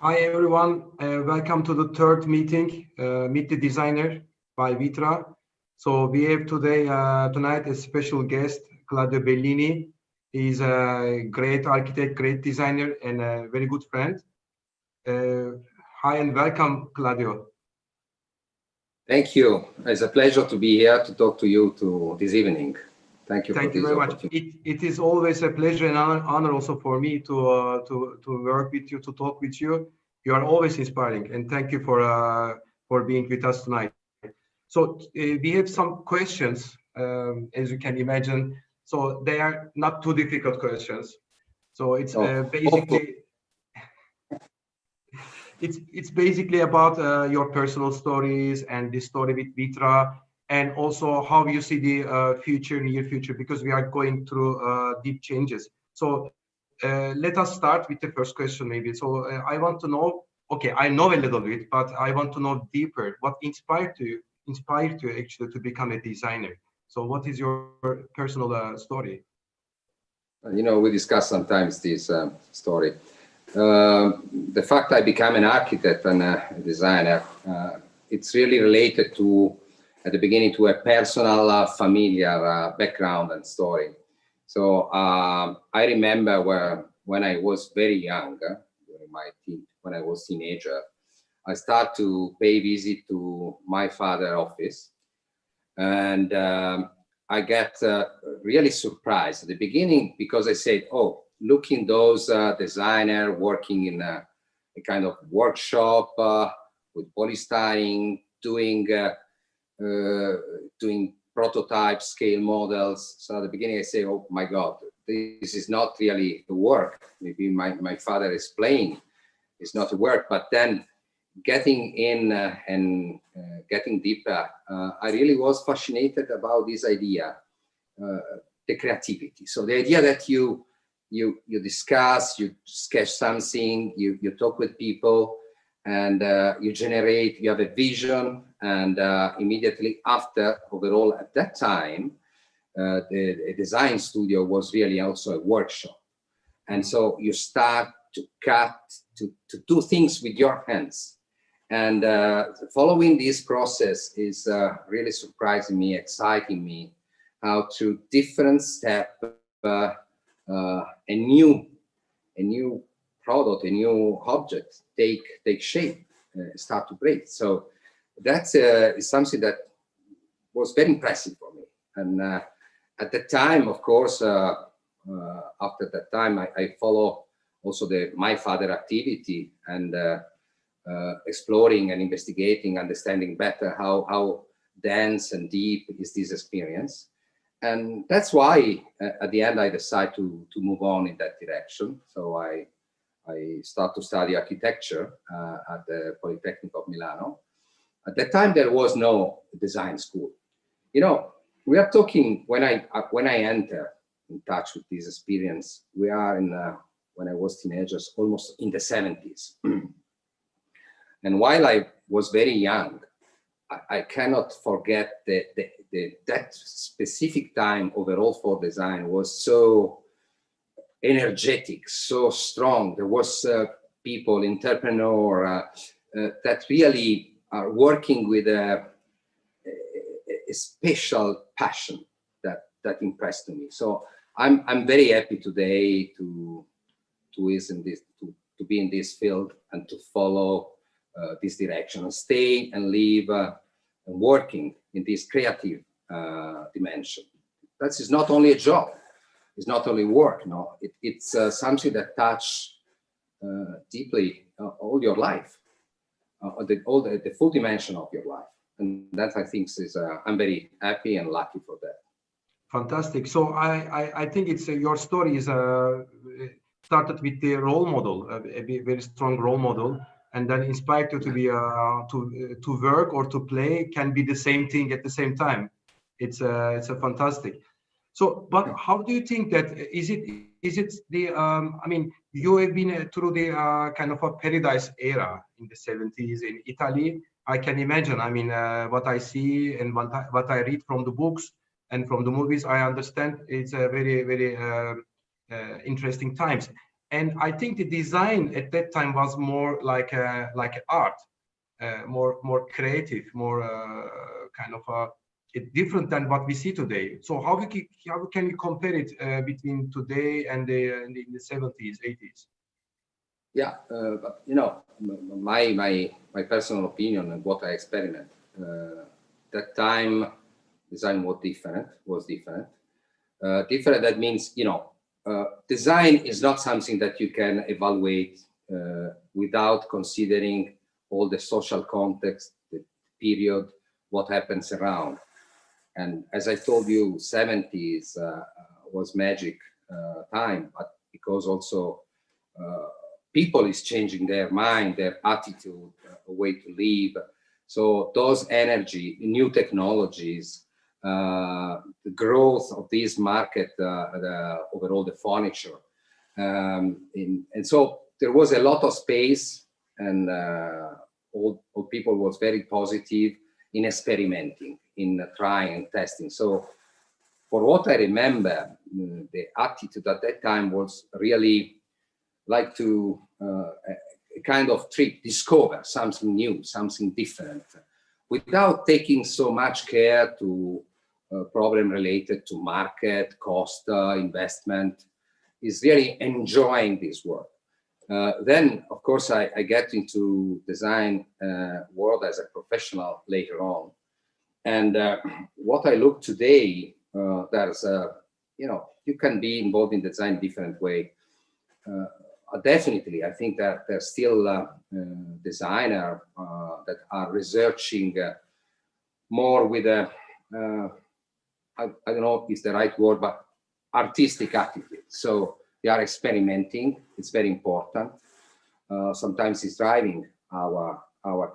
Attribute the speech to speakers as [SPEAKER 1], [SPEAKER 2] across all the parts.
[SPEAKER 1] Hi everyone, welcome to the third meeting, Meet the Designer by Vitra. So we have tonight a special guest, Claudio Bellini. He's a great architect, great designer, and a very good friend. Hi and welcome, Claudio.
[SPEAKER 2] Thank you. It's a pleasure to be here to talk to you this evening. Thank you for this
[SPEAKER 1] very
[SPEAKER 2] opportunity.
[SPEAKER 1] Much. It is always a pleasure and honor also for me to work with you, to talk with you. You are always inspiring, and thank you for being with us tonight. So we have some questions, as you can imagine. So they are not too difficult questions. So it's basically it's basically about your personal stories and this story with Vitra, and also how you see the near future, because we are going through deep changes. So let us start with the first question, maybe. So I want to know. Okay, I know a little bit, but I want to know deeper. What inspired you actually to become a designer? So what is your personal story?
[SPEAKER 2] We discuss sometimes this story. The fact I became an architect and a designer, it's really related to, at the beginning, to a personal, familiar background and story. So I remember when I was very young, when I was teenager, I start to pay visit to my father's office, and I get really surprised at the beginning, because I said, "Oh, looking those designer working in a kind of workshop with polystyrene, doing prototype scale models." So at the beginning I say, "Oh my God, this is not really the work." Maybe my father is playing, it's not a work. But then getting in and getting deeper, I really was fascinated about this idea, the creativity. So the idea that you discuss, you sketch something, you talk with people, and you have a vision, and immediately after, overall at that time, the design studio was really also a workshop. And so you start to to do things with your hands. And following this process is really surprising me, exciting me, how through different steps, a new product, a new object take shape, start to break. So that's is something that was very impressive for me. And at the time, of course, after that time, I follow also my father activity, and exploring and investigating, understanding better how dense and deep is this experience. And that's why at the end I decided to move on in that direction. So I start to study architecture at the Polytechnic of Milano. At that time there was no design school. We are talking, when I enter in touch with this experience, we are in when I was teenagers, almost in the 70s. And while I was very young, I cannot forget that specific time overall for design was so energetic, so strong. There was people, entrepreneur, that really are working with a special passion that impressed me. So I'm very happy today to be in this field and to follow this direction, and stay and live and working in this creative dimension. That is not only a job, it's not only work. No, it's something that touch deeply all your life, the full dimension of your life, and that I think is I'm very happy and lucky for that.
[SPEAKER 1] Fantastic. So I think it's your story is started with the role model, a very strong role model, and then inspired you to be to work or to play can be the same thing at the same time. It's a fantastic. So, but how do you think that is it the I mean, you have been through the kind of a paradise era in the 70s in Italy. I can imagine. I mean, what I see and what I read from the books and from the movies, I understand it's a very interesting times. And I think the design at that time was more like art, more creative, more kind of different than what we see today. So how can we compare it between today and in the 70s, 80s?
[SPEAKER 2] Yeah, but you know, my personal opinion and what I experiment. That time, design was different. Different, that means, you know, design is not something that you can evaluate without considering all the social context, the period, what happens around. And as I told you, 70s was magic time, but because also people is changing their mind, their attitude, a way to live. So those energy, new technologies, the growth of this market, overall the furniture. And so there was a lot of space, and all people was very positive in experimenting, in trying and testing. So for what I remember, the attitude at that time was really like to a kind of trip, discover something new, something different, without taking so much care to problem related to market, cost, investment, is really enjoying this work. Then, of course, I get into design world as a professional later on. And what I look today, there's, you know, you can be involved in design different way. Definitely, I think that there's still designers that are researching more with a, I don't know if it's the right word, but artistic attitude. So they are experimenting. It's very important. Sometimes it's driving our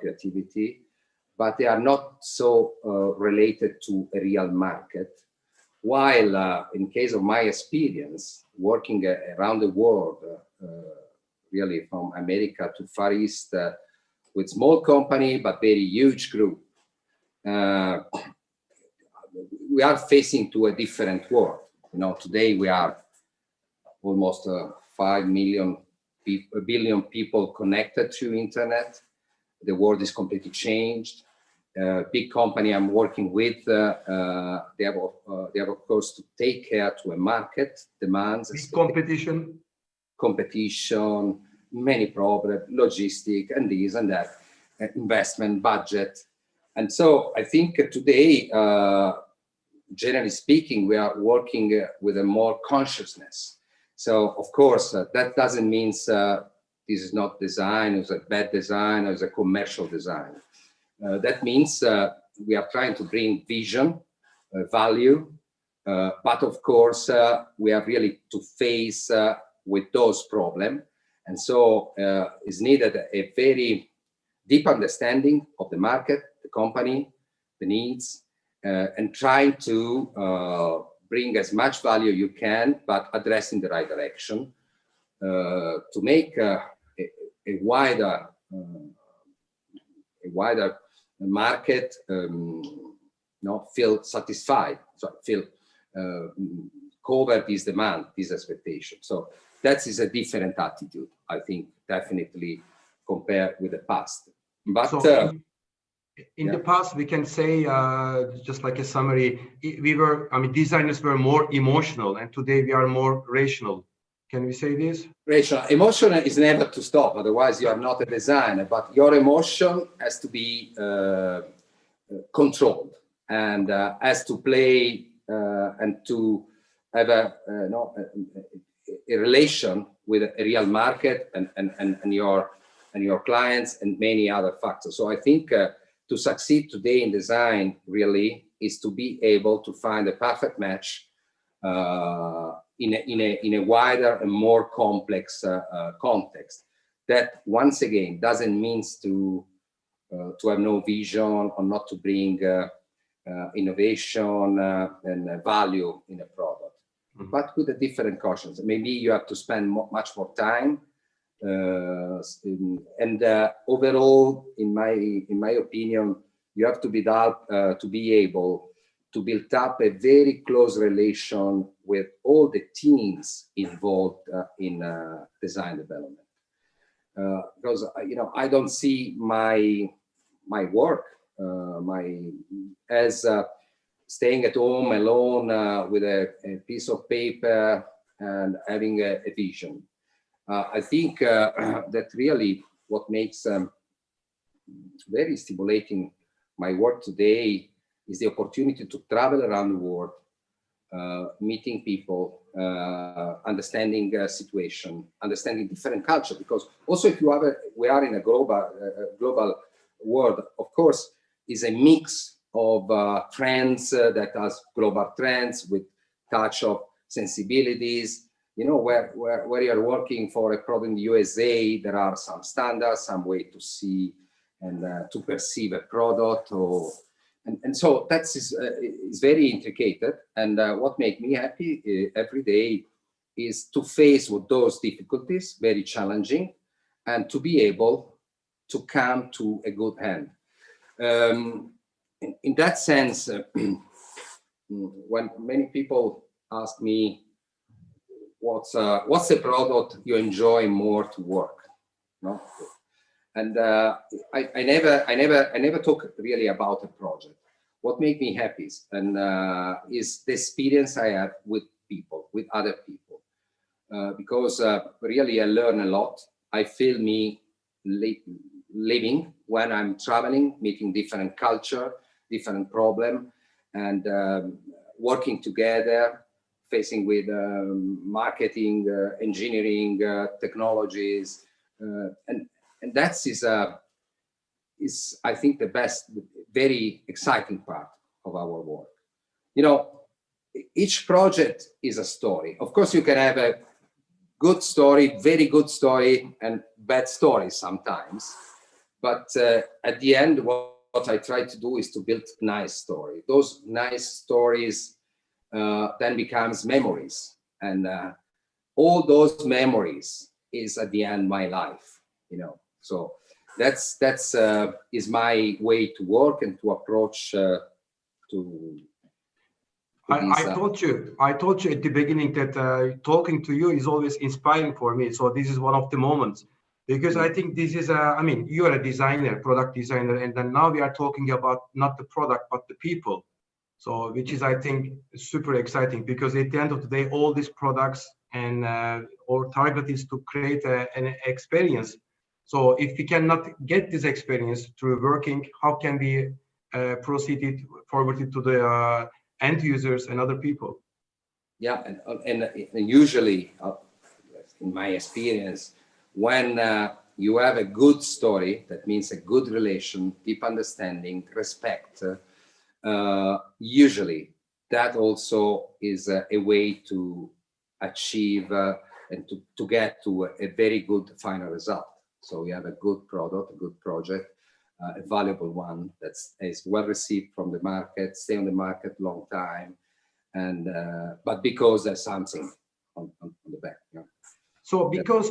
[SPEAKER 2] creativity, but they are not so related to a real market. While in case of my experience, working around the world, really from America to Far East, with small company, but very huge group, we are facing to a different world. You know, today we are almost 5 million, a billion people connected to internet. The world is completely changed. Big company I'm working with, they have of course to take care to a market demands. Competition, many problems, logistic, and this and that, investment budget. And so I think today, generally speaking, we are working with a more consciousness. So of course, that doesn't mean this is not design, it's a bad design, or it's a commercial design. That means we are trying to bring vision, value, but of course, we are really to face with those problems. And so is needed a very deep understanding of the market, the company, the needs, and trying to bring as much value you can, but address in the right direction to make a wider market feel satisfied, so feel cover this demand, this expectation. So that is a different attitude, I think, definitely compared with the past. But
[SPEAKER 1] so in the past, we can say, just like a summary, designers were more emotional, and today we are more rational. Can we say this?
[SPEAKER 2] Rational. Emotion is never to stop, otherwise you are not a designer, but your emotion has to be controlled and has to play and to have a relation with a real market and your clients and many other factors. So I think to succeed today in design really is to be able to find a perfect match in a wider and more complex context. That once again doesn't mean to have no vision or not to bring innovation and value in a product, but with a different cautions. Maybe you have to spend much more time. And overall, in my opinion, you have to be able to build up a very close relation with all the teams involved in design development. Because I don't see my work as staying at home alone with a piece of paper and having a vision. I think that really what makes very stimulating my work today is the opportunity to travel around the world, meeting people, understanding situation, understanding different culture. Because also, if we are in a global world, of course, is a mix of trends that has global trends with touch of sensibilities. Where you are working for a product in the USA, there are some standards, some way to see and to perceive a product, and so that is very intricate. And what makes me happy every day is to face with those difficulties, very challenging, and to be able to come to a good end. In that sense, when many people ask me, what's the product you enjoy more to work? No? And I never talk really about a project. What makes me happy is the experience I have with people, with other people, because really I learn a lot. I feel me living when I'm traveling, meeting different culture, different problem, and working together, facing with marketing, engineering, technologies, and that is I think the best, very exciting part of our work. Each project is a story. Of course, you can have a good story, very good story, and bad stories sometimes. But at the end, what I try to do is to build nice story. Those nice stories then becomes memories, and all those memories is at the end my life. So that's is my way to work and to approach
[SPEAKER 1] I told you at the beginning that talking to you is always inspiring for me. So this is one of the moments, because I think this is you are a designer, product designer, and then now we are talking about not the product but the people. So which is, I think, super exciting, because at the end of the day, all these products and our target is to create an experience. So if we cannot get this experience through working, how can we proceed it forward to the end users and other people?
[SPEAKER 2] Yeah, and usually, in my experience, when you have a good story, that means a good relation, deep understanding, respect, usually that also is a way to achieve and to get to a very good final result. So we have a good product, a good project, a valuable one that is well received from the market, stay on the market long time, and but because there's something on the back.
[SPEAKER 1] So because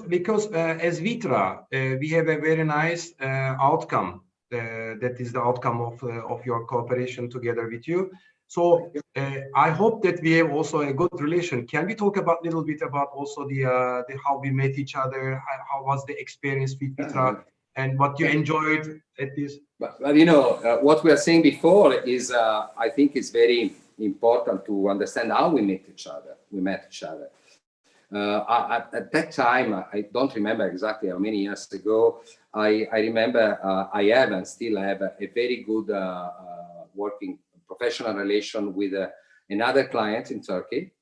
[SPEAKER 1] as Vitra, we have a very nice outcome. That is the outcome of your cooperation together with you. So I hope that we have also a good relation. Can we talk about a little bit about also the how we met each other? How was the experience with Vitra, and what you enjoyed at this?
[SPEAKER 2] But what we are saying before is I think it's very important to understand how we met each other. At that time, I don't remember exactly how many years ago. I remember I have and still have a very good working professional relation with another client in Turkey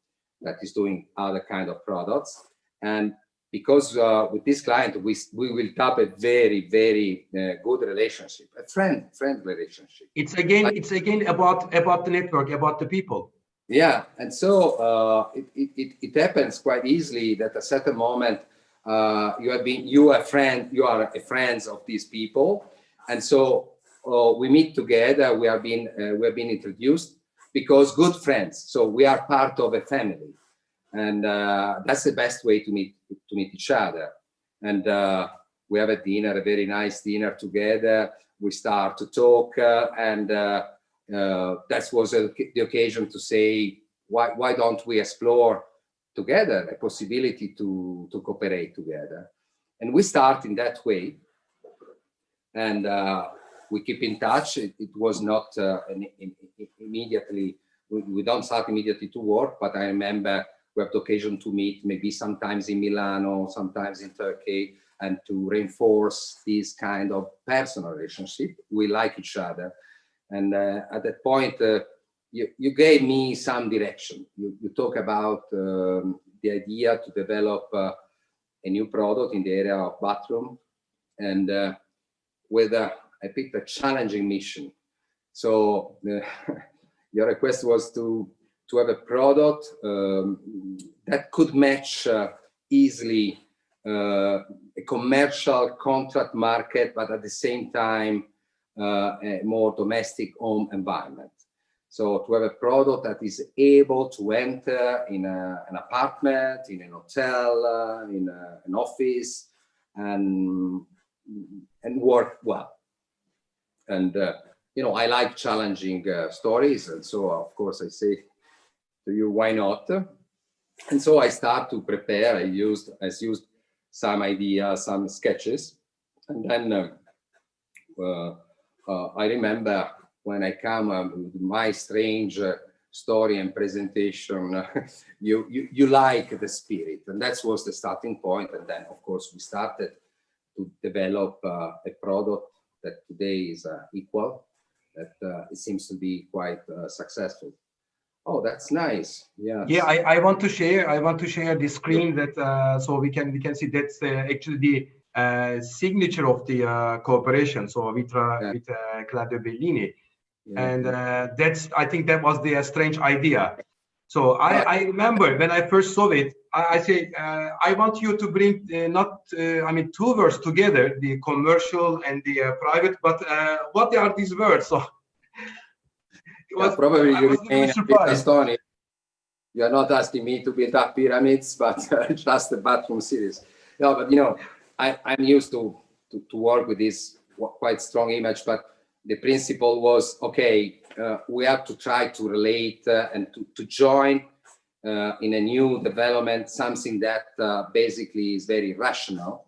[SPEAKER 2] that is doing other kind of products. And because with this client, we will have a very, very good relationship, a friend relationship.
[SPEAKER 1] It's again about the network, about the people.
[SPEAKER 2] Yeah, and so it happens quite easily that at a certain moment you are a friend of these people, and so we meet together. We have been introduced because good friends. So we are part of a family, and that's the best way to meet each other. And we have a dinner, a very nice dinner together. We start to talk, and that was the occasion to say, why don't we explore together a possibility to cooperate together? And we start in that way, and we keep in touch. It was not immediately, we don't start immediately to work, but I remember we have the occasion to meet, maybe sometimes in Milano, sometimes in Turkey, and to reinforce this kind of personal relationship. We like each other. And at that point, you gave me some direction. You talk about the idea to develop a new product in the area of bathroom, and I picked a challenging mission. So your request was to have a product that could match easily a commercial contract market, but at the same time a more domestic home environment. So to have a product that is able to enter in an apartment, in an hotel, in an office, and work well. And I like challenging stories, and so of course I say to you, why not? And so I start to prepare. I used some ideas, some sketches, and then I remember when I come with my strange story and presentation, you like the spirit, and that was the starting point. And then, of course, we started to develop a product that today is equal, that it seems to be quite successful. Oh, that's nice. Yeah.
[SPEAKER 1] Yeah, I want to share the screen that so we can see that's actually the signature of the cooperation. So with Claudio Bellini, and I think that was the strange idea. So I remember when I first saw it, I say I want you to bring two words together, the commercial and the private. But what are these words? So
[SPEAKER 2] probably you
[SPEAKER 1] remain
[SPEAKER 2] a bit astonished. You are not asking me to build up pyramids, but just the bathroom series. No, but I'm used to work with this quite strong image, but the principle was, okay, we have to try to relate and to join in a new development, something that basically is very rational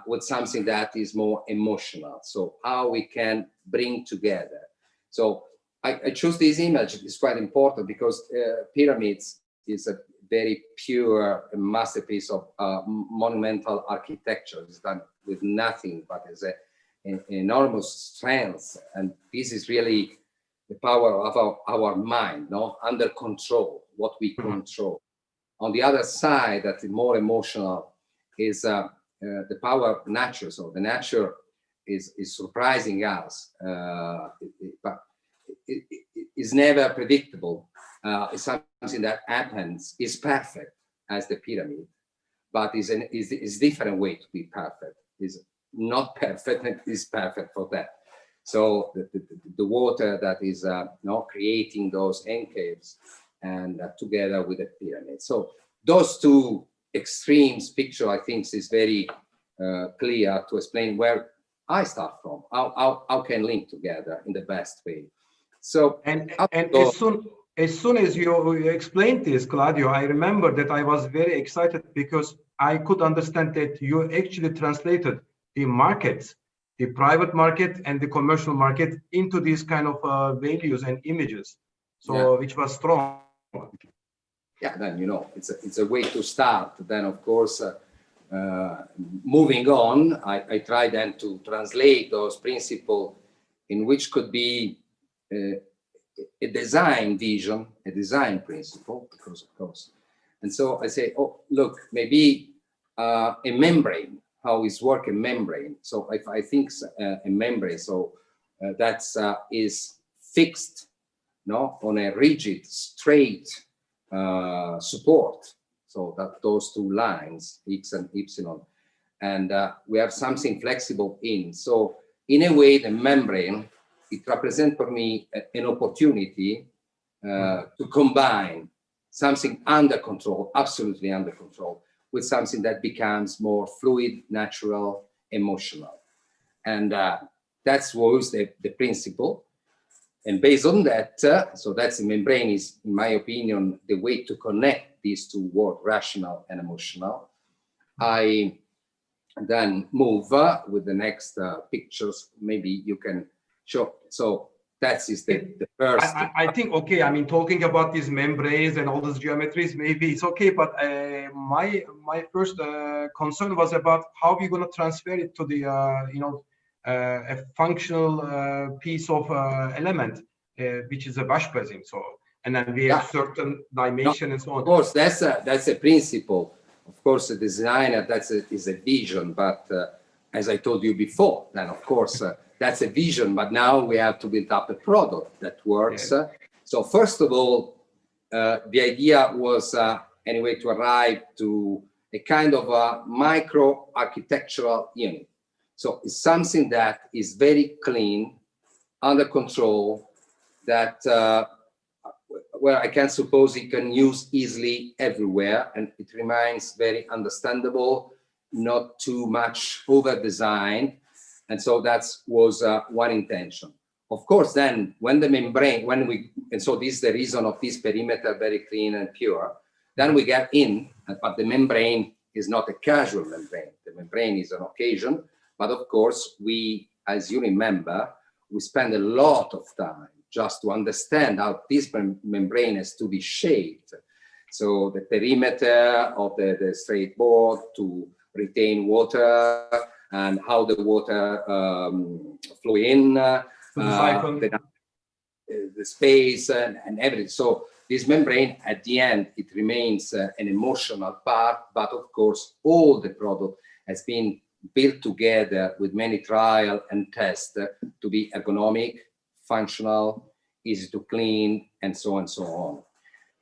[SPEAKER 2] with something that is more emotional. So how we can bring together. So I choose this image. It's quite important because pyramids is a very pure masterpiece of monumental architecture. It's done with nothing, but it's an enormous strength. And this is really the power of our mind, under control, what we control. On the other side, that is more emotional, is the power of nature. So the nature is surprising us, but it is never predictable. It's something that happens, is perfect as the pyramid, but is different way to be perfect. Is not perfect and is perfect for that. So the water that is creating those end caves and together with the pyramid. So those two extremes picture, I think, is very clear to explain where I start from. How can link together in the best way. So
[SPEAKER 1] as soon as you explained this, Claudio, I remember that I was very excited because I could understand that you actually translated the markets, the private market and the commercial market into these kind of values and images. So which was strong.
[SPEAKER 2] Yeah, then it's a way to start. Then of course, moving on, I try then to translate those principles in which could be a design vision, a design principle, because of course. And so I say, oh, look, maybe a membrane, how is work a membrane? So if I think a membrane, so that is fixed, on a rigid, straight support. So that those two lines, X and Y, and we have something flexible in. So in a way, the membrane, it represents for me an opportunity to combine something under control, absolutely under control, with something that becomes more fluid, natural, emotional. And that was the principle. And based on that, so that's the membrane is, in my opinion, the way to connect these two worlds, rational and emotional. I then move with the next pictures. Maybe you can show. So that is the first.
[SPEAKER 1] I think, okay, I mean, talking about these membranes and all these geometries, maybe it's okay, but my first concern was about how we're going to transfer it to the, a functional piece of element, which is a wash basin. So, and then we have certain dimension and so on.
[SPEAKER 2] Of course, that's a principle. Of course, a designer, is a vision, but as I told you before, then of course, that's a vision, but now we have to build up a product that works.
[SPEAKER 1] Yeah.
[SPEAKER 2] So first of all, the idea was anyway to arrive to a kind of a micro architectural unit. So it's something that is very clean, under control, that where I can suppose it can use easily everywhere, and it remains very understandable, not too much over-designed. And so that was one intention. Of course, then when the membrane, and so this is the reason of this perimeter, very clean and pure, then we get in, but the membrane is not a casual membrane. The membrane is an occasion, but of course, we, as you remember, we spend a lot of time just to understand how this membrane has to be shaped. So the perimeter of the straight board to retain water, and how the water flow in, the space and everything. So this membrane, at the end, it remains an emotional part, but of course, all the product has been built together with many trial and tests to be ergonomic, functional, easy to clean, and so on and so on.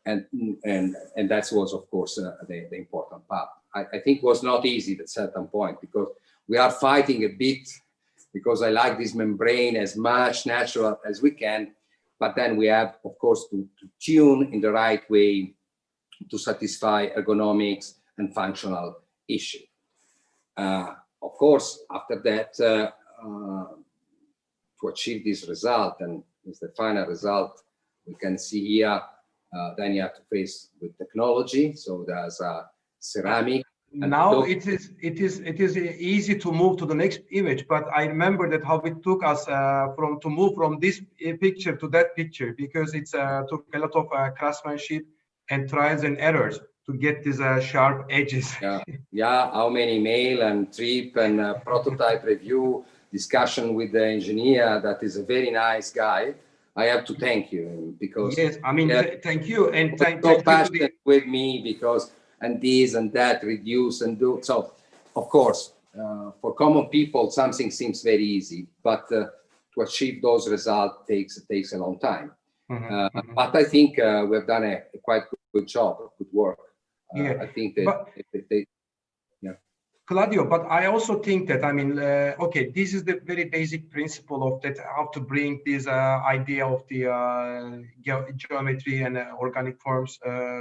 [SPEAKER 2] And that was, of course, the important part. I think was not easy at a certain point, because we are fighting a bit, because I like this membrane as much natural as we can, but then we have, of course, to tune in the right way to satisfy ergonomics and functional issue. Of course, after that, to achieve this result, and it's the final result, we can see here, then you have to face with technology. So there's a ceramic.
[SPEAKER 1] Now it is easy to move to the next image, but I remember that how it took us to move from this picture to that picture, because it took a lot of craftsmanship and trials and errors to get these sharp edges.
[SPEAKER 2] Yeah, how many mail and trip and prototype review discussion with the engineer, that is a very nice guy. I have to thank you, because
[SPEAKER 1] yes, I mean, thank you, and thank
[SPEAKER 2] so
[SPEAKER 1] you
[SPEAKER 2] passionate with me, because and this and that reduce and do. So of course, for common people, something seems very easy, but to achieve those results takes a long time. But I think we've done a quite good job, good work. I think that
[SPEAKER 1] Claudio, but I also think that, I mean, okay, this is the very basic principle of that, how to bring this idea of the geometry and organic forms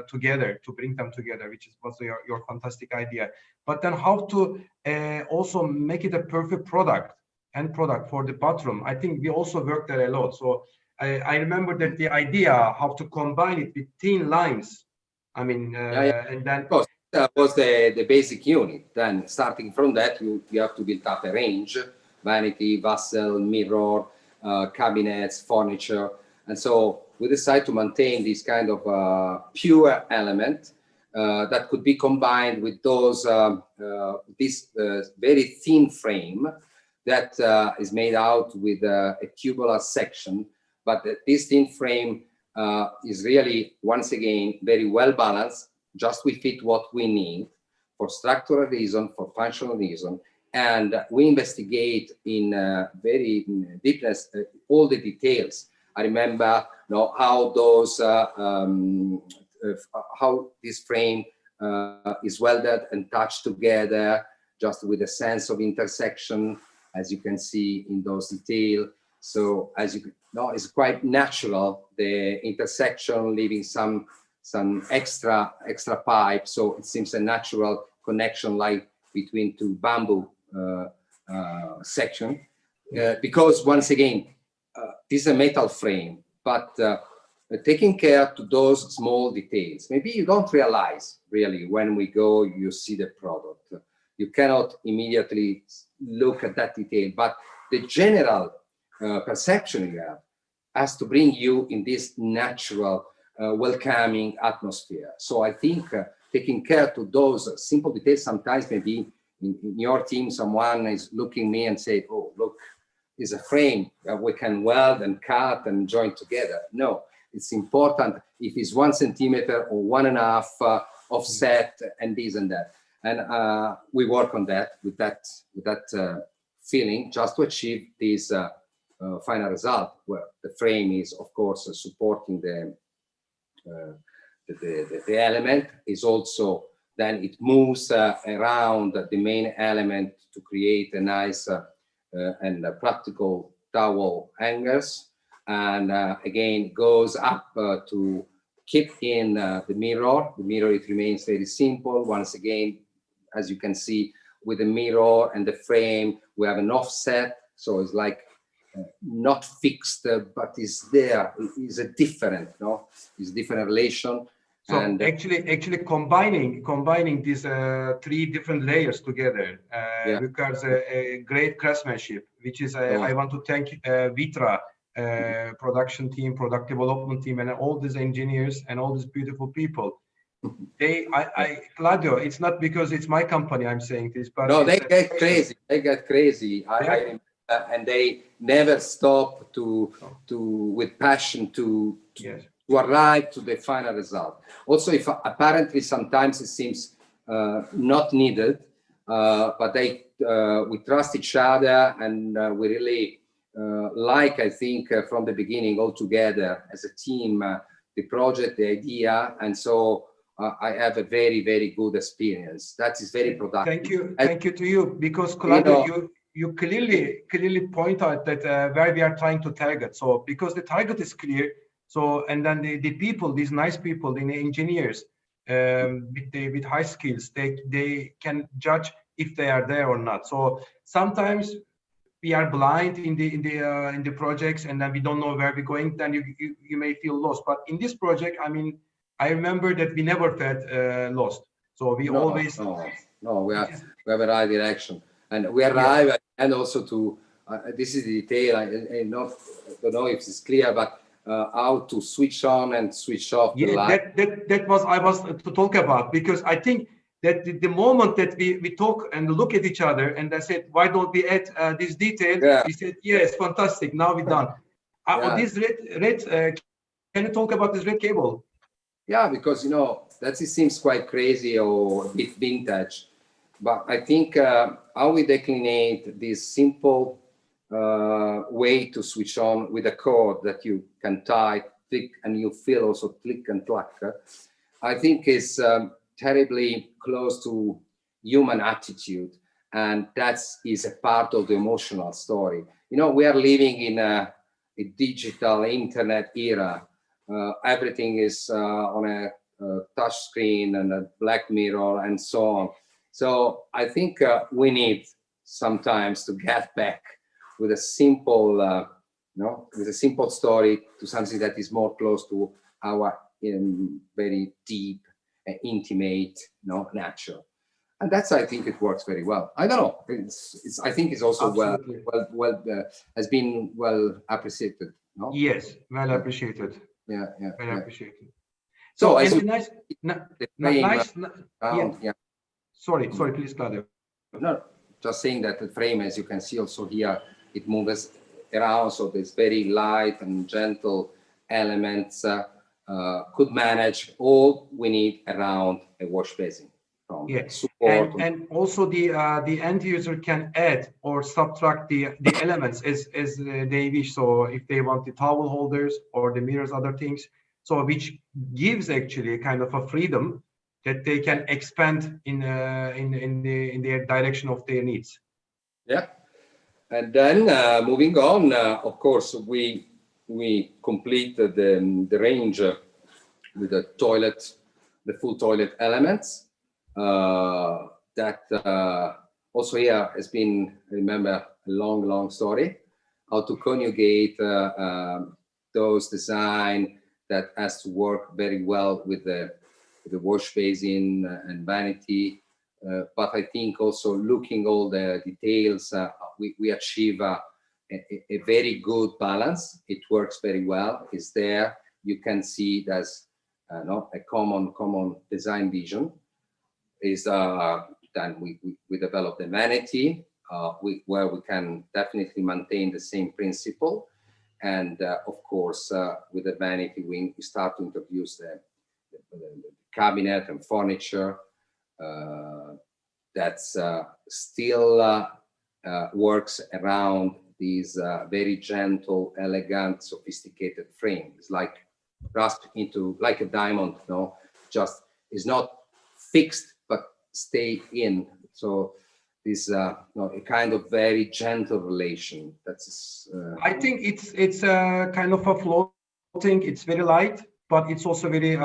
[SPEAKER 1] together, to bring them together, which was your fantastic idea. But then how to also make it a perfect product for the bathroom. I think we also worked there a lot. So I remember that the idea how to combine it with thin lines. I mean, and then
[SPEAKER 2] of course, that was the basic unit. Then starting from that, you have to build up a range: vanity, vessel, mirror, cabinets, furniture. And so we decided to maintain this kind of pure element that could be combined with those this very thin frame that is made out with a tubular section. But this thin frame is really, once again, very well balanced. Just we fit what we need for structural reason, for functional reason, and we investigate in very deepness all the details. I remember how those how this frame is welded and touched together, just with a sense of intersection, as you can see in those details. So as you know, it's quite natural, the intersection leaving some extra pipe, so it seems a natural connection, like between two bamboo section, because once again, this is a metal frame, but taking care to those small details. Maybe you don't realize really when we go, you see the product. You cannot immediately look at that detail, but the general perception you have has to bring you in this natural, welcoming atmosphere. So I think taking care to those simple details, sometimes maybe in your team, someone is looking at me and say, oh, look, is a frame that we can weld and cut and join together. No, it's important if it's 1 centimeter or 1.5 offset and this and that. And we work on that with that feeling just to achieve this final result, where the frame is, of course, supporting the element, is also then it moves around the main element to create a nice and practical dowel hangers, and again goes up to keep in the mirror. The mirror, it remains very simple. Once again, as you can see, with the mirror and the frame, we have an offset, so it's like not fixed, but is there. Is a different, no? Is different relation.
[SPEAKER 1] So
[SPEAKER 2] and
[SPEAKER 1] actually combining these 3 different layers together requires a great craftsmanship, which is I want to thank Vitra production team, product development team, and all these engineers and all these beautiful people. Claudio, it's not because it's my company I'm saying this, but
[SPEAKER 2] no, they get crazy. They get crazy. And they never stop to with passion to arrive to the final result. Also, if apparently sometimes it seems not needed, but we trust each other, and we really like, I think, from the beginning all together as a team, the project, the idea, and so I have a very, very good experience. That is very productive.
[SPEAKER 1] Thank you to you, because Claudio, you clearly point out that where we are trying to target. So because the target is clear, so and then the people, these nice people, the engineers with high skills, they can judge if they are there or not. So sometimes we are blind in the projects, and then we don't know where we're going. Then you may feel lost. But in this project, I mean, I remember that we never felt lost. So we always
[SPEAKER 2] we have a right direction, and we arrive and also to this is the detail. I don't know if it's clear, but how to switch on and switch off the light.
[SPEAKER 1] That was I was to talk about, because I think that the moment that we talk and look at each other and I said, why don't we add this detail? We said, yes, fantastic. Now we're done. This red, can you talk about this red cable?
[SPEAKER 2] Yeah, because that it seems quite crazy or a bit vintage, but I think how we declinate this simple way to switch on with a cord that you can tie, click, and you feel also click and clack, I think is terribly close to human attitude, and that is a part of the emotional story. We are living in a digital internet era. Everything is on a touch screen and a black mirror and so on. So I think we need sometimes to get back with a simple, with a simple story to something that is more close to our very deep, intimate, natural. And that's, I think it works very well. I don't know. I think it's also has been well appreciated. No?
[SPEAKER 1] Yes, well appreciated.
[SPEAKER 2] Yeah.
[SPEAKER 1] Appreciated. So it's nice. Sorry, please, Claudio.
[SPEAKER 2] No, just saying that the frame, as you can see also here, it moves around, so there's very light and gentle elements. Could manage all we need around a wash basin. Support
[SPEAKER 1] and also the end user can add or subtract the elements as they wish. So if they want the towel holders or the mirrors, other things, so which gives actually a kind of a freedom that they can expand in the direction of their needs. Yeah,
[SPEAKER 2] and then moving on, of course, we complete the range with the toilet, the full toilet elements. That also here has been, remember, a long story. how to conjugate those design that has to work very well with the wash basin and vanity. But I think also looking all the details, we achieve a very good balance. It works very well. It's there. You can see there's a common design vision. Then we develop the vanity, where we can definitely maintain the same principle. And of course, with the vanity, we start to introduce the cabinet and furniture that's still works around these very gentle, elegant, sophisticated frame. It's like grasped into like a diamond, just is not fixed but stay in. So this a kind of very gentle relation. That's
[SPEAKER 1] I think it's kind of a floating. It's very light, but it's also very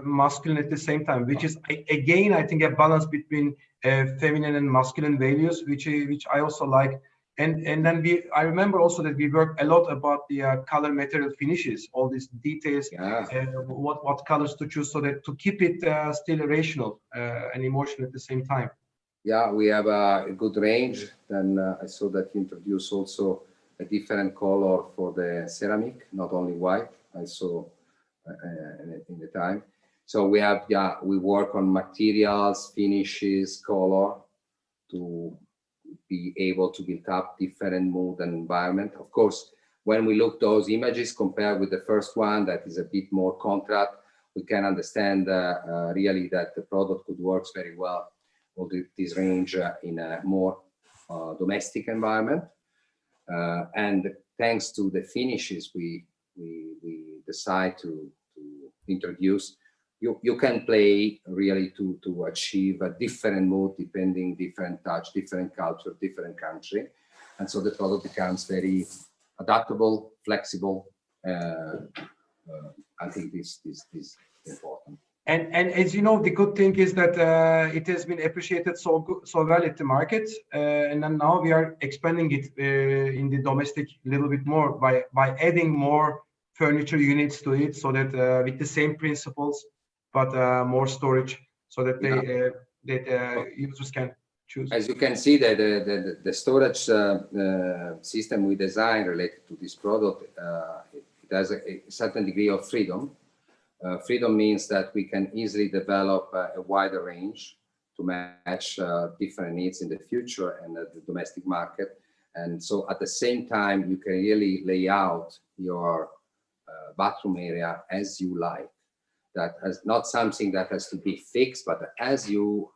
[SPEAKER 1] masculine at the same time, which is again I think a balance between feminine and masculine values, which I also like. And then I remember also that we worked a lot about the color, material, finishes, all these details, what colors to choose, so that to keep it still rational and emotional at the same time.
[SPEAKER 2] Yeah, we have a good range. Then I saw that you introduced also a different color for the ceramic, not only white. I saw in the time. So we have, we work on materials, finishes, color to be able to build up different mood and environment. Of course, when we look those images compared with the first one, that is a bit more contrast, we can understand really that the product could work very well or this range in a more domestic environment. And thanks to the finishes we decide to introduce, you can play really to achieve a different mood depending different touch, different culture, different country. And so the product becomes very adaptable, flexible. I think this is important.
[SPEAKER 1] And as you know, the good thing is that it has been appreciated so well at the market, and then now we are expanding it in the domestic a little bit more by adding more furniture units to it, so that with the same principles, but more storage, so that users can choose.
[SPEAKER 2] As you can see, that the storage system we designed related to this product, it has a certain degree of freedom. Freedom means that we can easily develop a wider range to match different needs in the future and the domestic market. And so at the same time, you can really lay out your bathroom area as you like. That has not something that has to be fixed, but as you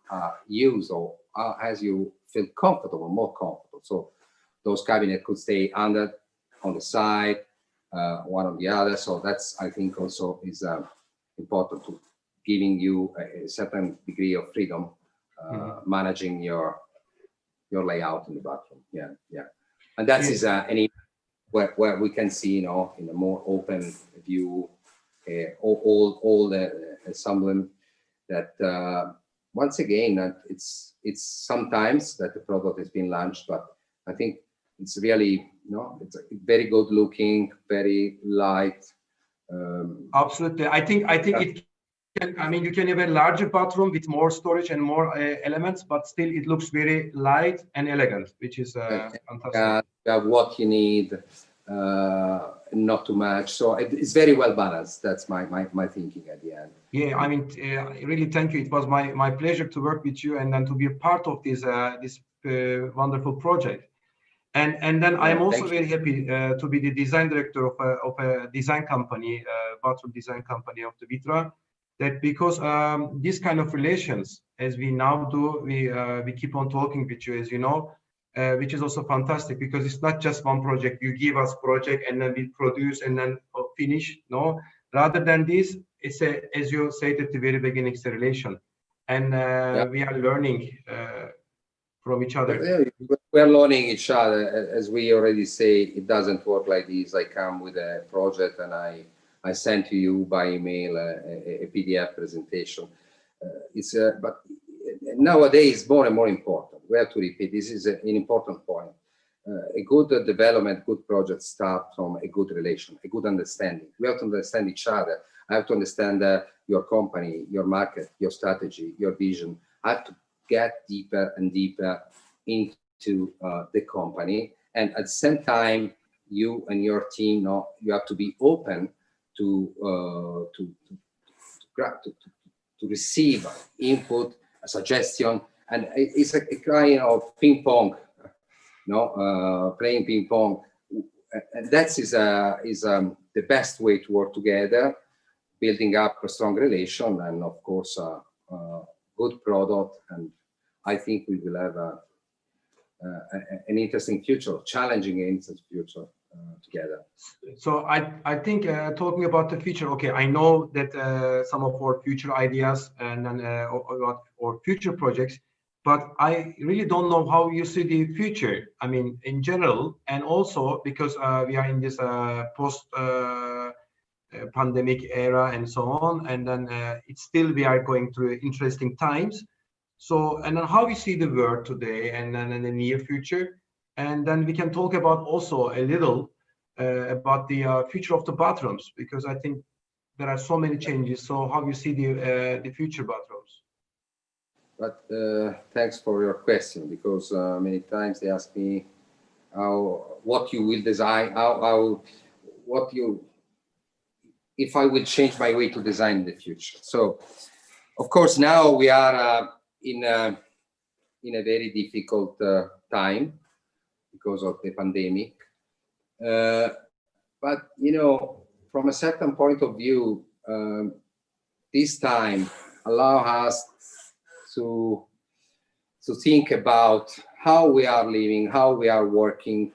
[SPEAKER 2] use or as you feel comfortable, more comfortable. So those cabinets could stay on the side, one on the other. So that's, I think, also is important to giving you a certain degree of freedom, managing your layout in the bathroom. Yeah. And that is where we can see, in a more open view, all the ensemble that once again, it's sometimes that the product has been launched, but I think it's really, it's very good looking, very light.
[SPEAKER 1] Absolutely. I think it can, you can have a larger bathroom with more storage and more elements, but still it looks very light and elegant, which is fantastic.
[SPEAKER 2] You have what you need, not too much. So it's very well balanced. That's my thinking at the end.
[SPEAKER 1] Yeah, really thank you. It was my pleasure to work with you and then to be a part of this wonderful project. And then I'm also very happy to be the design director of a design company, bathroom design company of the Vitra. That because this kind of relations, as we now do, we keep on talking with you, as you know, which is also fantastic, because it's not just one project. You give us project and then we produce and then finish. No, rather than this, it's as you said at the very beginning, it's a relation, and we are learning from each other.
[SPEAKER 2] We're learning each other. As we already say, it doesn't work like this. I come with a project and I send to you by email a PDF presentation. But nowadays more and more important. We have to repeat. This is an important point. a good development, good project start from a good relation, a good understanding. We have to understand each other. I have to understand your company, your market, your strategy, your vision. I have to get deeper and deeper into the company. And at the same time, you and your team, you have to be open to receive input, a suggestion, and it's a kind of ping pong, playing ping pong. And that is the best way to work together, building up a strong relation, and of course a good product. And I think we will have an interesting future, challenging and interesting future together.
[SPEAKER 1] So I think talking about the future, okay, I know that some of our future ideas and then about our future projects, but I really don't know how you see the future. I mean, in general, and also because we are in this post pandemic era and so on, and then it's still we are going through interesting times. So, and then how we see the world today and then in the near future, and then we can talk about also a little about the future of the bathrooms, because I think there are so many changes. So how you see the future bathrooms?
[SPEAKER 2] But thanks for your question, because many times they ask me what you will design, if I will change my way to design in the future. So, of course, now we are in a very difficult time because of the pandemic. But from a certain point of view, this time allow us to think about how we are living, how we are working.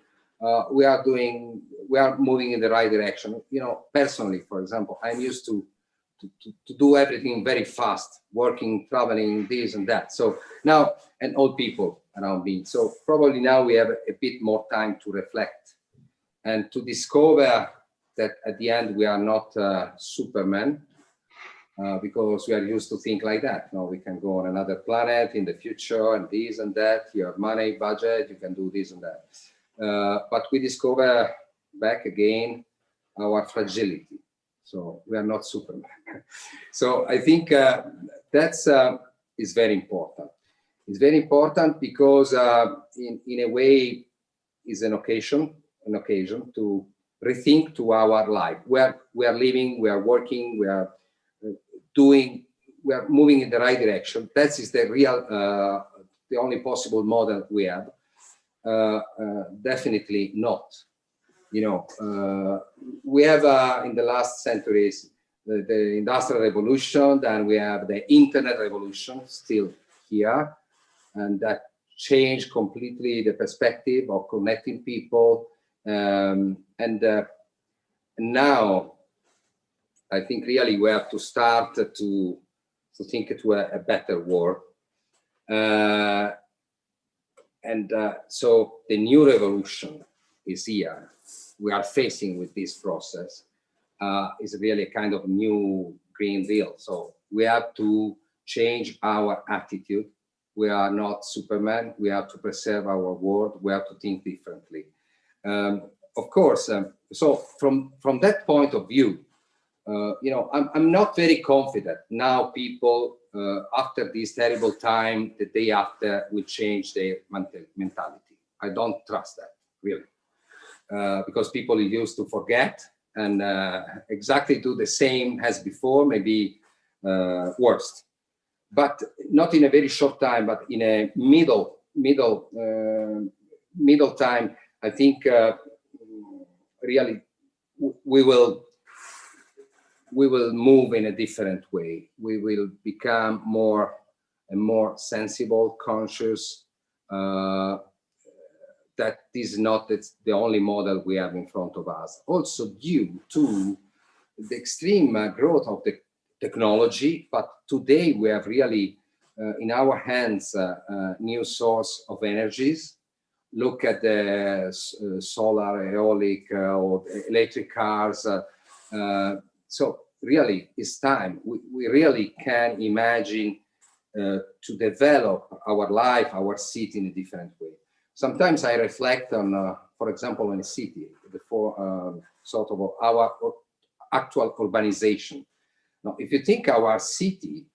[SPEAKER 2] We are moving in the right direction. Personally, for example, I'm used to do everything very fast, working, traveling, this and that. So now, and old people around me. So probably now we have a bit more time to reflect and to discover that at the end we are not Superman, because we are used to think like that. No, we can go on another planet in the future and this and that. You have money, budget, you can do this and that. But we discover back again our fragility. So we are not Superman. So I think that's is very important. It's very important because in a way is an occasion to rethink to our life. Where we are living, we are working, we are doing, we are moving in the right direction. That is the real, the only possible model we have. Definitely not. We have in the last centuries the Industrial Revolution, then we have the Internet Revolution still here, and that changed completely the perspective of connecting people. And now I think really we have to start to think to a better world. So the new revolution is here. We are facing with this process. Is really a kind of new Green Deal. So we have to change our attitude. We are not Superman. We have to preserve our world. We have to think differently. Of course, so from that point of view, I'm not very confident now people, after this terrible time, the day after, will change their mentality. I don't trust that, really. Because people used to forget and exactly do the same as before, maybe worse. But not in a very short time, but in a middle time, I think really we will move in a different way. We will become more and more sensible, conscious, that this is not the only model we have in front of us. Also due to the extreme growth of the technology, but today we have really in our hands new source of energies. Look at the solar, aeolic, or electric cars. So really, it's time. We really can imagine to develop our life, our city in a different way. sometimes I reflect on, for example, in a city, before sort of our actual urbanization. Now, if you think our city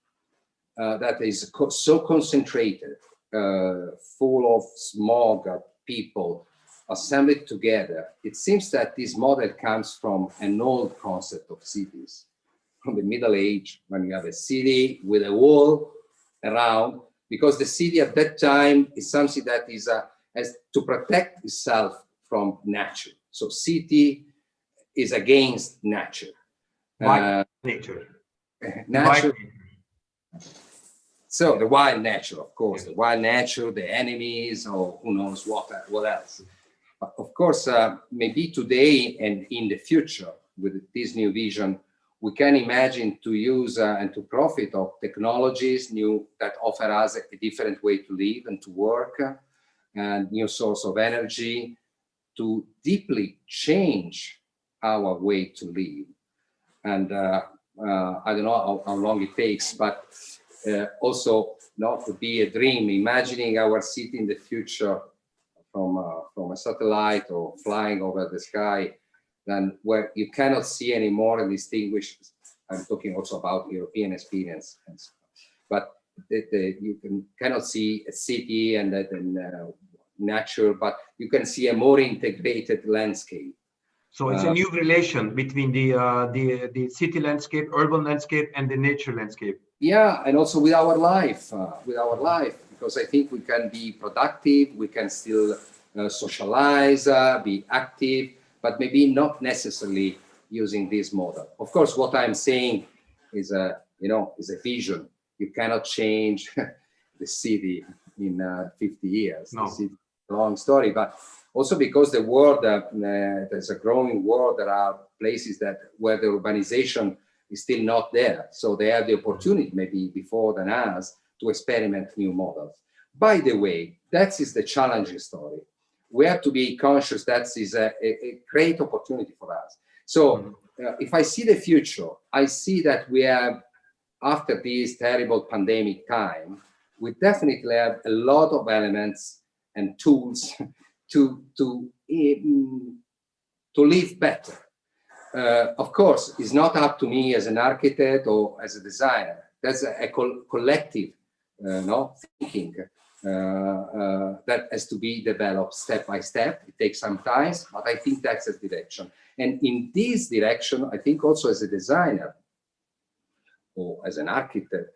[SPEAKER 2] that is so concentrated, full of smog, people assembled together, it seems that this model comes from an old concept of cities, from the Middle Age, when you have a city with a wall around, because the city at that time is something that is has to protect itself from nature. So city is against nature.
[SPEAKER 1] Nature.
[SPEAKER 2] Nature. So the wild nature, of course, the wild nature, the enemies, or who knows what else. But of course, maybe today and in the future, with this new vision, we can imagine to use and to profit of technologies new that offer us a different way to live and to work, and new source of energy to deeply change our way to live. And I don't know how long it takes, but also not to be a dream, imagining our city in the future from a satellite or flying over the sky, then where you cannot see anymore and distinguish. I'm talking also about European experience, but you cannot see a city and nature, but you can see a more integrated landscape.
[SPEAKER 1] So it's a new relation between the city landscape, urban landscape, and the nature landscape.
[SPEAKER 2] Yeah, and also with our life, because I think we can be productive, we can still socialize, be active, but maybe not necessarily using this model. Of course, what I'm saying is a vision. You cannot change the city in 50 years.
[SPEAKER 1] No.
[SPEAKER 2] The city is a long story, but also because the world, there's a growing world, there are places where the urbanization is still not there. So they have the opportunity, maybe before than us, to experiment new models. By the way, that is the challenging story. We have to be conscious that is a great opportunity for us. So if I see the future, I see that we have, after this terrible pandemic time, we definitely have a lot of elements and tools to live better. Of course, it's not up to me as an architect or as a designer. That's a collective thinking that has to be developed step by step. It takes some time, but I think that's the direction. And in this direction, I think also as a designer or as an architect,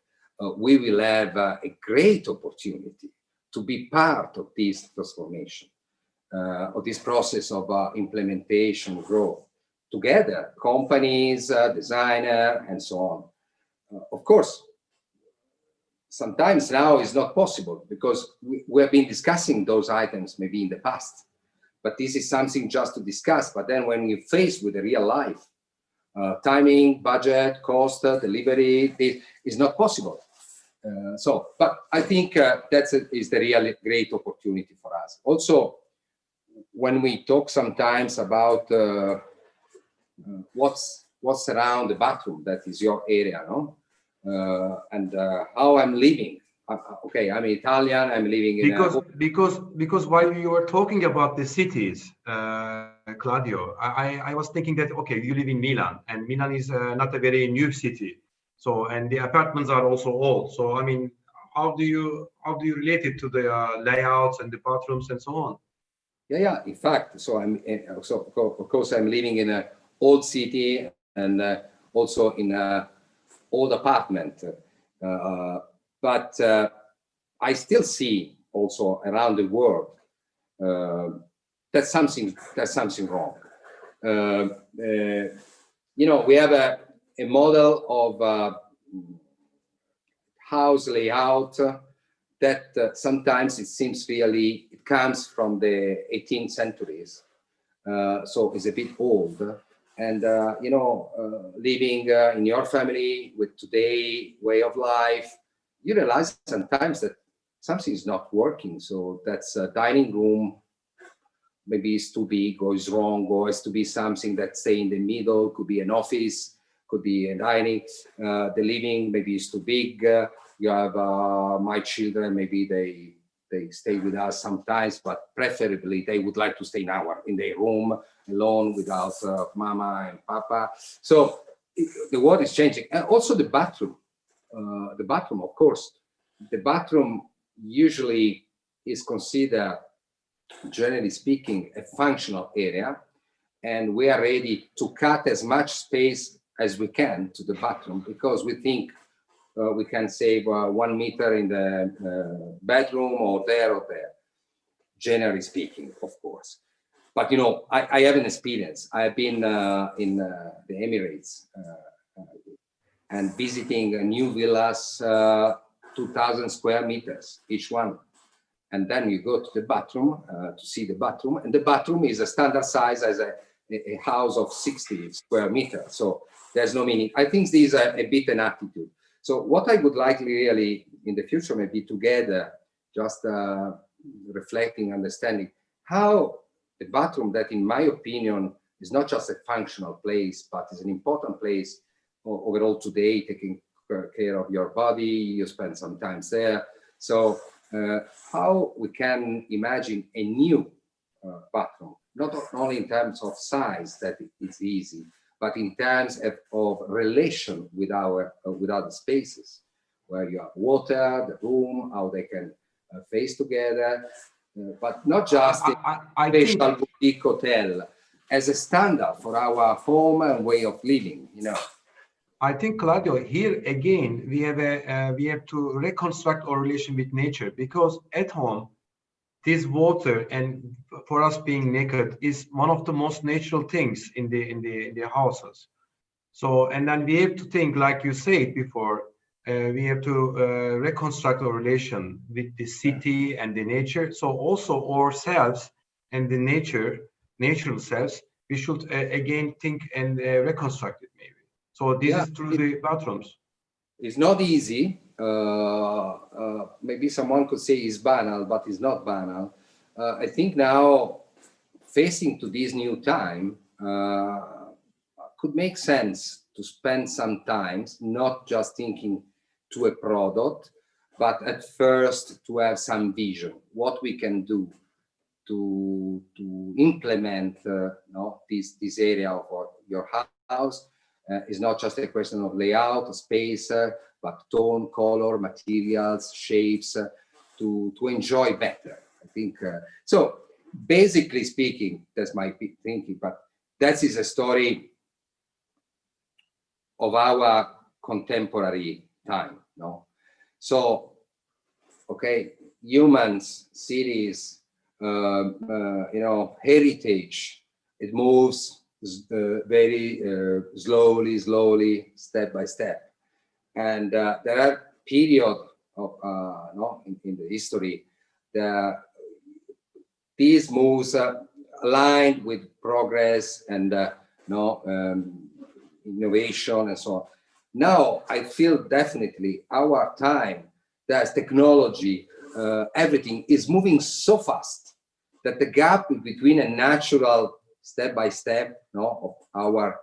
[SPEAKER 2] we will have a great opportunity to be part of this transformation, of this process of implementation, growth. Together, companies, designer, and so on. Of course, sometimes now is not possible because we have been discussing those items maybe in the past, but this is something just to discuss. But then when you're faced with the real life, timing, budget, cost, delivery, this is not possible. But I think that is the real great opportunity for us. Also, when we talk sometimes about what's around the bathroom, that is your area, no? And how I'm living. Okay, I'm Italian. I'm living in
[SPEAKER 1] because while you were talking about the cities, Claudio, I was thinking that okay, you live in Milan, and Milan is not a very new city. So and the apartments are also old. So I mean, how do you relate it to the layouts and the bathrooms and so on?
[SPEAKER 2] Yeah. In fact, so of course I'm living in an old city and also in an old apartment. But I still see also around the world that something wrong. We have a model of house layout that sometimes it seems really it comes from the 18th centuries, so it's a bit old. And living in your family with today way of life, you realize sometimes that something is not working. So that's a dining room, maybe it's too big or is wrong, or has to be something that stay in the middle, could be an office, could be a dining. The living maybe is too big. You have my children, maybe they they stay with us sometimes, but preferably they would like to stay in their room alone without mama and papa. So the world is changing. And also the bathroom. Of course, the bathroom usually is considered, generally speaking, a functional area, and we are ready to cut as much space as we can to the bathroom because we think we can save 1 meter in the bedroom or there, generally speaking, of course. But you know, I have an experience. I've been in the Emirates and visiting new villas, 2,000 square meters each one. And then you go to the bathroom to see the bathroom, and the bathroom is a standard size as a house of 60 square meters. So there's no meaning. I think this is a bit an attitude. So what I would like really in the future, maybe together, just reflecting, understanding how the bathroom, that in my opinion is not just a functional place, but is an important place overall today, taking care of your body, you spend some time there. So how we can imagine a new bathroom, not only in terms of size, that it's easy, but in terms of relation with other spaces, where you have water, the room, how they can face together, but not just a special boutique hotel, as a standard for our home and way of living, you know.
[SPEAKER 1] I think, Claudio, here again we have to reconstruct our relation with nature, because at home this water, and for us being naked, is one of the most natural things in the houses. So, and then we have to think, like you said before, we have to reconstruct our relation with the city and the nature. So also ourselves and the natural selves, we should again think and reconstruct it maybe. So this is through the bathrooms.
[SPEAKER 2] It's not easy. Maybe someone could say it's banal, but it's not banal. I think now, facing to this new time, could make sense to spend some time not just thinking to a product, but at first to have some vision, what we can do to implement this area of your house. Is not just a question of layout, space, but tone, color, materials, shapes, to enjoy better. I think so. Basically speaking, that's my thinking, but that is a story of our contemporary time. No, so okay, humans, cities, heritage. It moves very slowly, step by step. And there are periods of in the history that these moves aligned with progress and innovation and so on. Now I feel definitely our time, there's technology, everything is moving so fast that the gap between a natural step by step, of our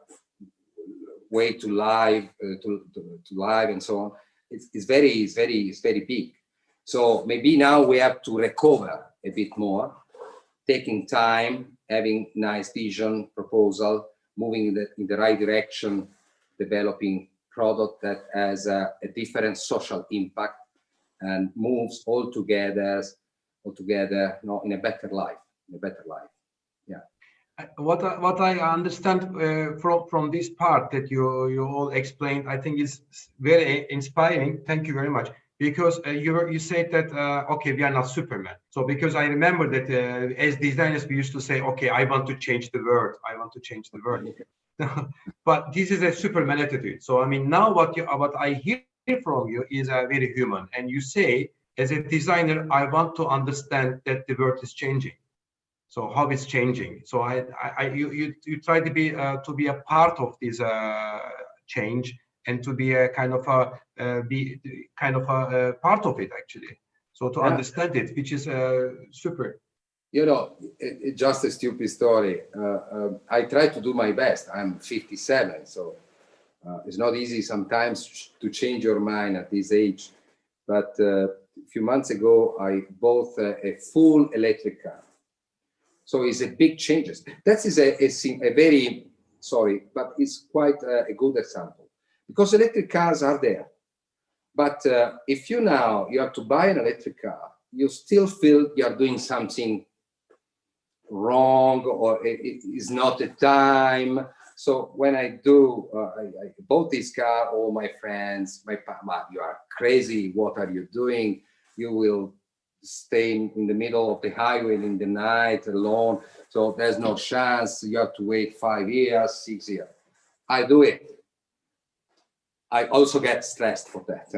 [SPEAKER 2] way to live, to live and so on, it's very big. So maybe now we have to recover a bit more, taking time, having nice vision, proposal, moving in the right direction, developing product that has a different social impact and moves all together, in a better life, Yeah.
[SPEAKER 1] What I understand from this part that you all explained, I think is very inspiring. Thank you very much. Because you said that okay, we are not Superman. So because I remember that as designers we used to say, okay, I want to change the world. I want to change the world. But this is a Superman attitude. So I mean, now what I hear from you is very human. And you say, as a designer, I want to understand that the world is changing. So how it's changing. So you try to be a part of this change, and to be a kind of a part of it actually. So to understand it, which is super.
[SPEAKER 2] It's just a stupid story. I try to do my best. I'm 57, so it's not easy sometimes to change your mind at this age. But few months ago, I bought a full electric car. So it's a big changes. That is a very, sorry, but it's quite a good example. Because electric cars are there. But if you have to buy an electric car, you still feel you are doing something wrong, or it is not the time. So when I bought this car, all my friends, you are crazy, what are you doing? You will stay in the middle of the highway in the night alone, so there's no chance, you have to wait 5 years, 6 years. I do it. I also get stressed for that.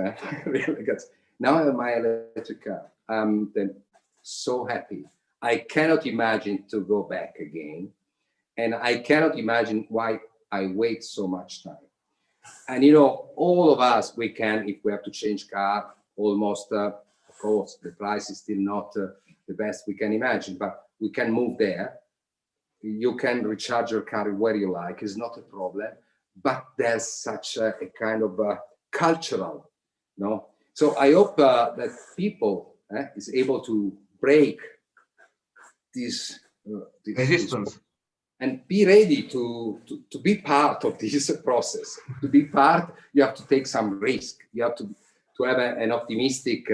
[SPEAKER 2] Really, because now I have my electric car. I'm then so happy. I cannot imagine to go back again. And I cannot imagine why I wait so much time. And you know, all of us, we can, if we have to change car, almost, of course, the price is still not the best we can imagine, but we can move there. You can recharge your car where you like, it's not a problem. But there's such a kind of cultural, no? So I hope that people is able to break this
[SPEAKER 1] resistance
[SPEAKER 2] and be ready to be part of this process. To be part, you have to take some risk. You have to have an optimistic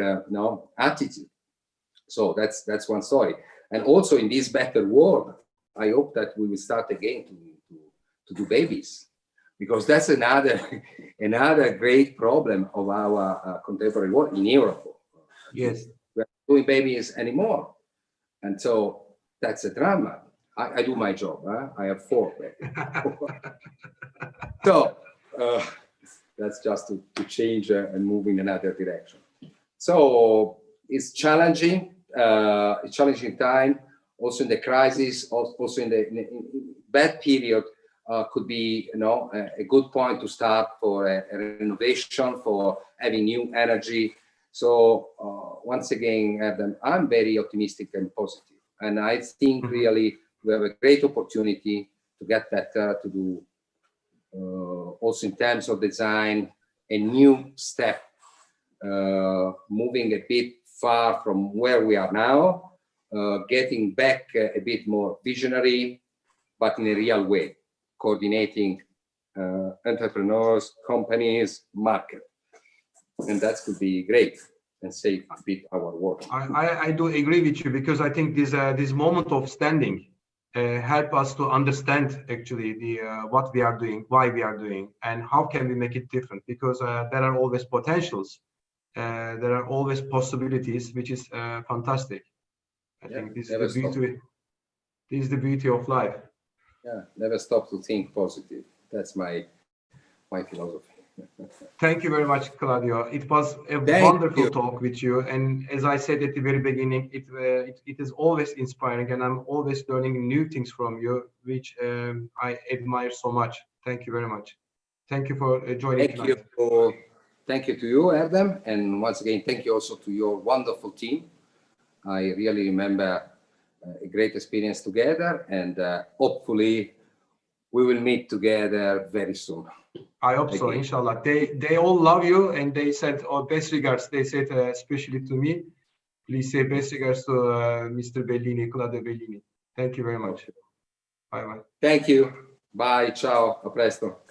[SPEAKER 2] attitude. So that's one story. And also in this better world, I hope that we will start again to do babies. Because that's another great problem of our contemporary world in Europe.
[SPEAKER 1] Yes,
[SPEAKER 2] we're not doing babies anymore, and so that's a drama. I do my job. I have 4 babies. So that's just to change and move in another direction. So it's challenging. It's challenging time. Also in the crisis. Also in the bad period. Could be, a good point to start for a renovation, for having new energy. So once again, Adam, I'm very optimistic and positive, and I think really we have a great opportunity to get better, to do also in terms of design a new step, moving a bit far from where we are now, getting back a bit more visionary, but in a real way. Coordinating entrepreneurs, companies, market, and that could be great and save a bit our work.
[SPEAKER 1] I do agree with you, because I think this moment of standing help us to understand actually what we are doing, why we are doing, and how can we make it different. Because there are always potentials, there are always possibilities, which is fantastic. I think this is the beauty. This is the beauty of life.
[SPEAKER 2] Yeah, never stop to think positive. That's my philosophy.
[SPEAKER 1] Thank you very much, Claudio. It was a wonderful talk with you. And as I said at the very beginning, it is always inspiring, and I'm always learning new things from you, which I admire so much. Thank you very much. Thank you for joining tonight.
[SPEAKER 2] Thank you to you, Adam. And once again, thank you also to your wonderful team. I really remember a great experience together, and hopefully we will meet together very soon.
[SPEAKER 1] I hope so, inshallah. They all love you, and they said, best regards. They said, especially to me, please say best regards to Mr. Bellini, Claudio Bellini. Thank you very much. Bye-bye.
[SPEAKER 2] Thank you. Bye. Ciao. A presto.